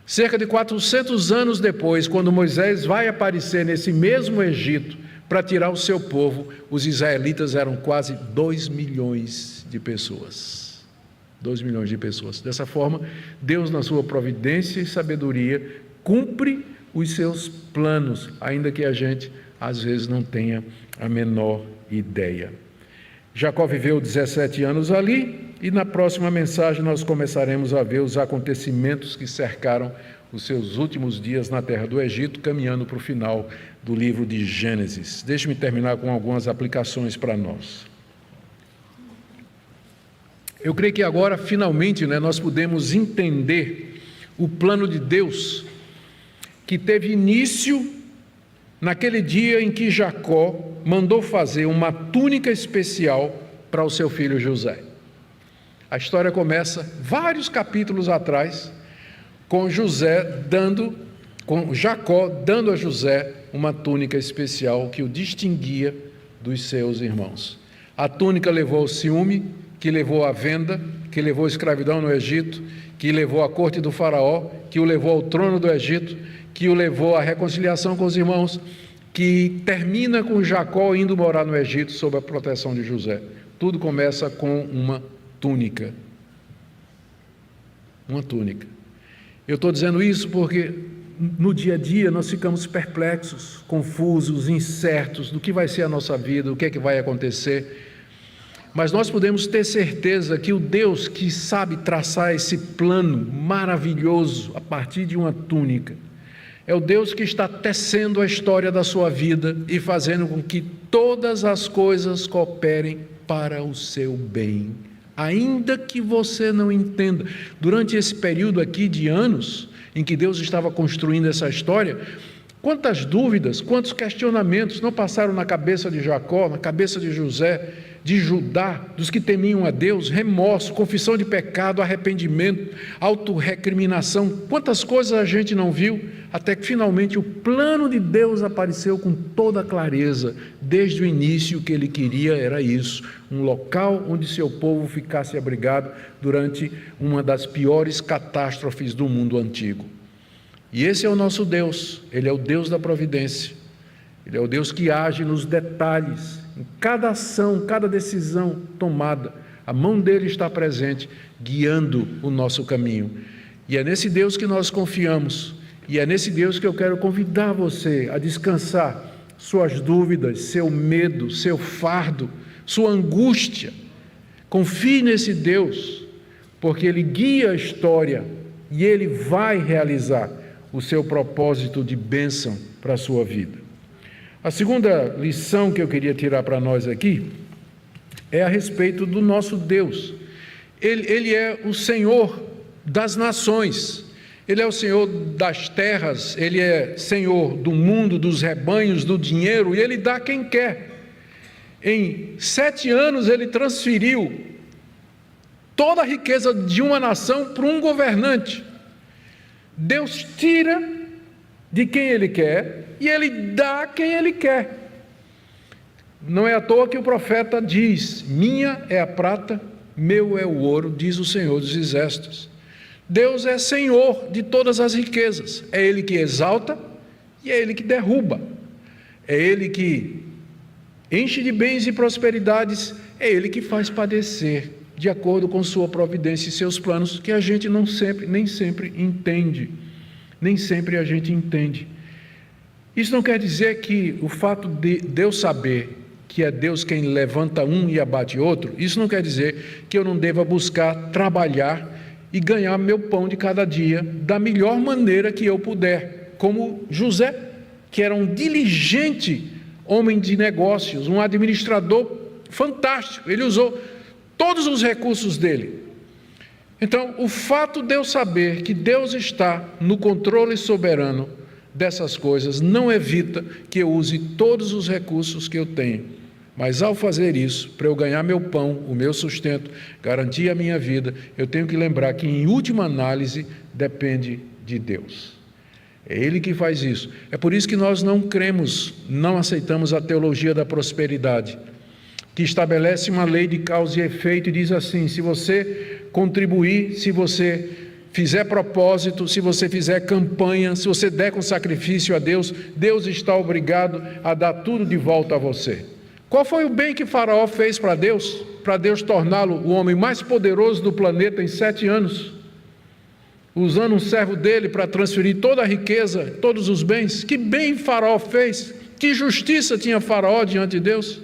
Cerca de 400 anos depois, quando Moisés vai aparecer nesse mesmo Egito para tirar o seu povo, os israelitas eram quase 2 milhões de pessoas. 2 milhões de pessoas. Dessa forma, Deus, na sua providência e sabedoria, cumpre os seus planos, ainda que a gente às vezes não tenha a menor ideia. Jacó viveu 17 anos ali, e na próxima mensagem nós começaremos a ver os acontecimentos que cercaram os seus últimos dias na terra do Egito, caminhando para o final do livro de Gênesis. Deixe-me terminar com algumas aplicações para nós. Eu creio que agora, finalmente, nós podemos entender o plano de Deus, que teve início naquele dia em que Jacó mandou fazer uma túnica especial para o seu filho José. A história começa vários capítulos atrás, com Jacó dando a José uma túnica especial que o distinguia dos seus irmãos. A túnica levou ao ciúme, que levou à venda, que levou à escravidão no Egito, que levou à corte do faraó, que o levou ao trono do Egito, que o levou à reconciliação com os irmãos, que termina com Jacó indo morar no Egito sob a proteção de José. Tudo começa com uma túnica. Uma túnica. Eu estou dizendo isso porque no dia a dia nós ficamos perplexos, confusos, incertos do que vai ser a nossa vida, o que é que vai acontecer. Mas nós podemos ter certeza que o Deus que sabe traçar esse plano maravilhoso a partir de uma túnica, é o Deus que está tecendo a história da sua vida e fazendo com que todas as coisas cooperem para o seu bem. Ainda que você não entenda, durante esse período aqui de anos, em que Deus estava construindo essa história, quantas dúvidas, quantos questionamentos não passaram na cabeça de Jacó, na cabeça de José, de Judá, dos que temiam a Deus, remorso, confissão de pecado, arrependimento, autorrecriminação, quantas coisas a gente não viu, até que finalmente o plano de Deus apareceu com toda clareza. Desde o início o que ele queria era isso, um local onde seu povo ficasse abrigado durante uma das piores catástrofes do mundo antigo. E esse é o nosso Deus, ele é o Deus da providência, ele é o Deus que age nos detalhes, em cada ação, cada decisão tomada, a mão dele está presente, guiando o nosso caminho. E é nesse Deus que nós confiamos, e é nesse Deus que eu quero convidar você a descansar suas dúvidas, seu medo, seu fardo, sua angústia. Confie nesse Deus, porque ele guia a história e ele vai realizar o seu propósito de bênção para a sua vida. A segunda lição que eu queria tirar para nós aqui é a respeito do nosso Deus. Ele é o Senhor das nações, Ele é o Senhor das terras, Ele é Senhor do mundo, dos rebanhos, do dinheiro, e Ele dá a quem quer. Em 7 anos Ele transferiu toda a riqueza de uma nação para um governante. Deus tira de quem Ele quer e Ele dá a quem Ele quer. Não é à toa que o profeta diz: minha é a prata, meu é o ouro, diz o Senhor dos Exércitos. Deus é Senhor de todas as riquezas, é Ele que exalta e é Ele que derruba, é Ele que enche de bens e prosperidades, é Ele que faz padecer, de acordo com sua providência e seus planos, que a gente nem sempre entende, nem sempre a gente entende. Isso não quer dizer que o fato de Deus saber que é Deus quem levanta um e abate outro, isso não quer dizer que eu não deva buscar trabalhar e ganhar meu pão de cada dia da melhor maneira que eu puder, como José, que era um diligente homem de negócios, um administrador fantástico, ele usou todos os recursos dele. Então, o fato de eu saber que Deus está no controle soberano dessas coisas não evita que eu use todos os recursos que eu tenho. Mas ao fazer isso, para eu ganhar meu pão, o meu sustento, garantir a minha vida, eu tenho que lembrar que, em última análise, depende de Deus. É Ele que faz isso. É por isso que nós não cremos, não aceitamos a teologia da prosperidade, que estabelece uma lei de causa e efeito e diz assim: se você contribuir, se você fizer propósito, se você fizer campanha, se você der com sacrifício a Deus, Deus está obrigado a dar tudo de volta a você. Qual foi o bem que Faraó fez para Deus torná-lo o homem mais poderoso do planeta em 7 anos, usando um servo dele para transferir toda a riqueza, todos os bens? Que bem Faraó fez? Que justiça tinha Faraó diante de Deus?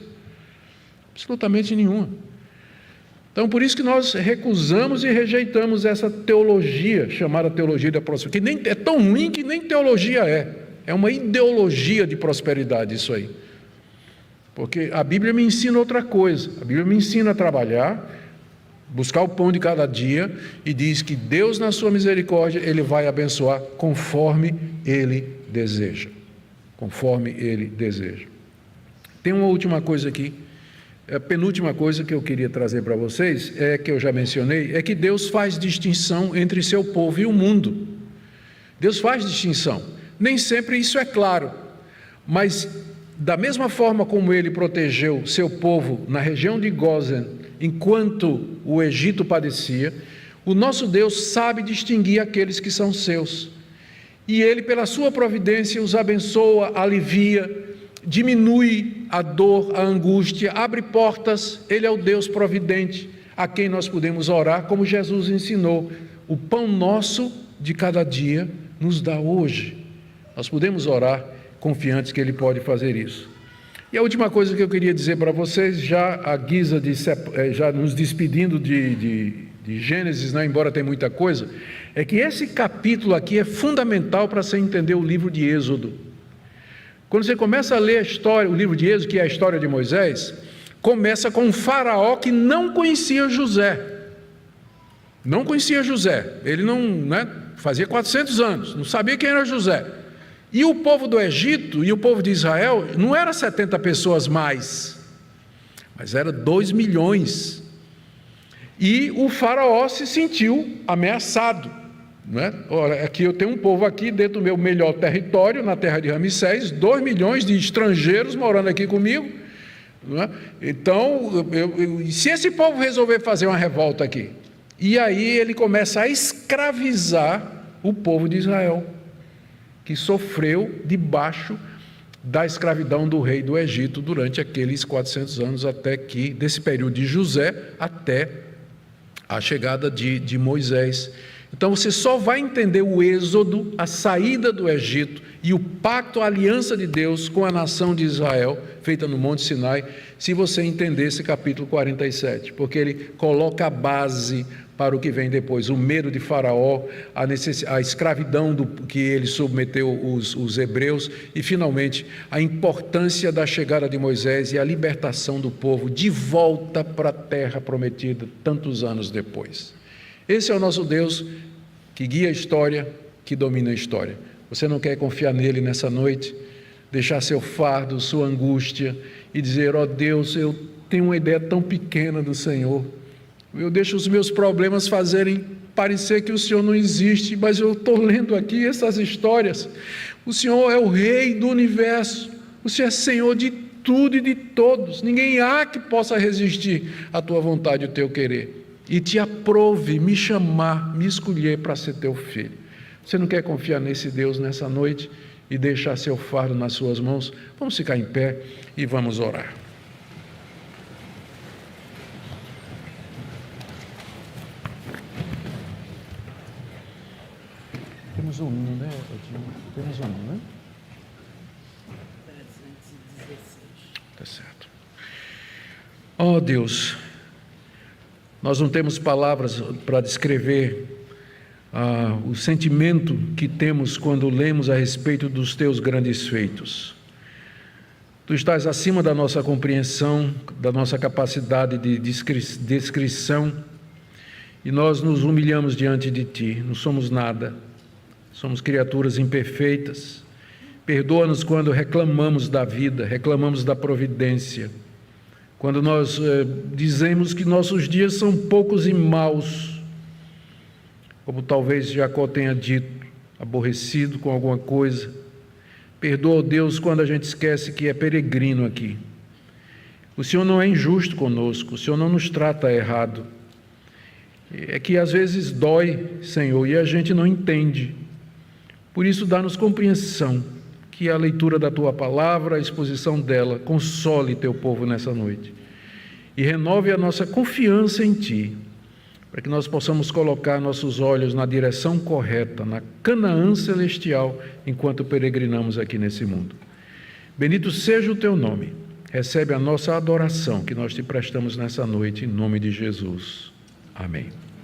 Absolutamente nenhuma. Então, por isso que nós recusamos e rejeitamos essa teologia, chamada teologia da prosperidade, que nem, é tão ruim que nem teologia é uma ideologia de prosperidade isso aí. Porque a Bíblia me ensina outra coisa, a Bíblia me ensina a trabalhar, buscar o pão de cada dia, e diz que Deus, na sua misericórdia, Ele vai abençoar conforme Ele deseja. Conforme Ele deseja. Tem uma última coisa aqui, a penúltima coisa que eu queria trazer para vocês, que eu já mencionei, é que Deus faz distinção entre seu povo e o mundo. Deus faz distinção. Nem sempre isso é claro, mas da mesma forma como ele protegeu seu povo na região de Gósen, enquanto o Egito padecia, o nosso Deus sabe distinguir aqueles que são seus. E ele, pela sua providência, os abençoa, alivia, diminui a dor, a angústia, abre portas. Ele é o Deus providente, a quem nós podemos orar, como Jesus ensinou. O pão nosso de cada dia nos dá hoje. Nós podemos orar confiantes que Ele pode fazer isso. E a última coisa que eu queria dizer para vocês, já à guisa de já nos despedindo de Gênesis, né, embora tenha muita coisa, é que esse capítulo aqui é fundamental para você entender o livro de Êxodo. Quando você começa a ler a história, o livro de Êxodo, que é a história de Moisés, começa com um faraó que não conhecia José. Não conhecia José. Ele não, fazia 400 anos, não sabia quem era José. E o povo do Egito e o povo de Israel não era 70 pessoas mais, mas era 2 milhões. E o faraó se sentiu ameaçado. Ora, aqui eu tenho um povo aqui dentro do meu melhor território, na terra de Ramsés, 2 milhões de estrangeiros morando aqui comigo. Então, se esse povo resolver fazer uma revolta aqui, e aí ele começa a escravizar o povo de Israel, que sofreu debaixo da escravidão do rei do Egito durante aqueles 400 anos, até que, desse período de José até a chegada de Moisés. Então você só vai entender o êxodo, a saída do Egito e o pacto, a aliança de Deus com a nação de Israel, feita no Monte Sinai, se você entender esse capítulo 47, porque ele coloca a base para o que vem depois, o medo de Faraó, a escravidão que ele submeteu os hebreus e, finalmente, a importância da chegada de Moisés e a libertação do povo de volta para a terra prometida, tantos anos depois. Esse é o nosso Deus que guia a história, que domina a história. Você não quer confiar nele nessa noite? Deixar seu fardo, sua angústia e dizer: ó Deus, eu tenho uma ideia tão pequena do Senhor. Eu deixo os meus problemas fazerem parecer que o Senhor não existe, mas eu estou lendo aqui essas histórias. O Senhor é o Rei do universo, o Senhor é Senhor de tudo e de todos. Ninguém há que possa resistir à tua vontade e ao teu querer. E te aprove me chamar, me escolher para ser teu filho. Você não quer confiar nesse Deus nessa noite e deixar seu fardo nas suas mãos? Vamos ficar em pé e vamos orar. Temos um hino, né? Temos um hino, né? Tá certo. Oh Deus, nós não temos palavras para descrever o sentimento que temos quando lemos a respeito dos teus grandes feitos. Tu estás acima da nossa compreensão, da nossa capacidade de descrição, e nós nos humilhamos diante de Ti. Não somos nada, somos criaturas imperfeitas. Perdoa-nos quando reclamamos da vida, reclamamos da providência, quando nós dizemos que nossos dias são poucos e maus, como talvez Jacó tenha dito, aborrecido com alguma coisa. Perdoa, Deus, quando a gente esquece que é peregrino aqui. O Senhor não é injusto conosco, o Senhor não nos trata errado. É que às vezes dói, Senhor, e a gente não entende. Por isso, dá-nos compreensão, que a leitura da Tua palavra, a exposição dela, console Teu povo nessa noite. E renove a nossa confiança em Ti, para que nós possamos colocar nossos olhos na direção correta, na Canaã celestial, enquanto peregrinamos aqui nesse mundo. Bendito seja o Teu nome. Recebe a nossa adoração que nós Te prestamos nessa noite, em nome de Jesus. Amém.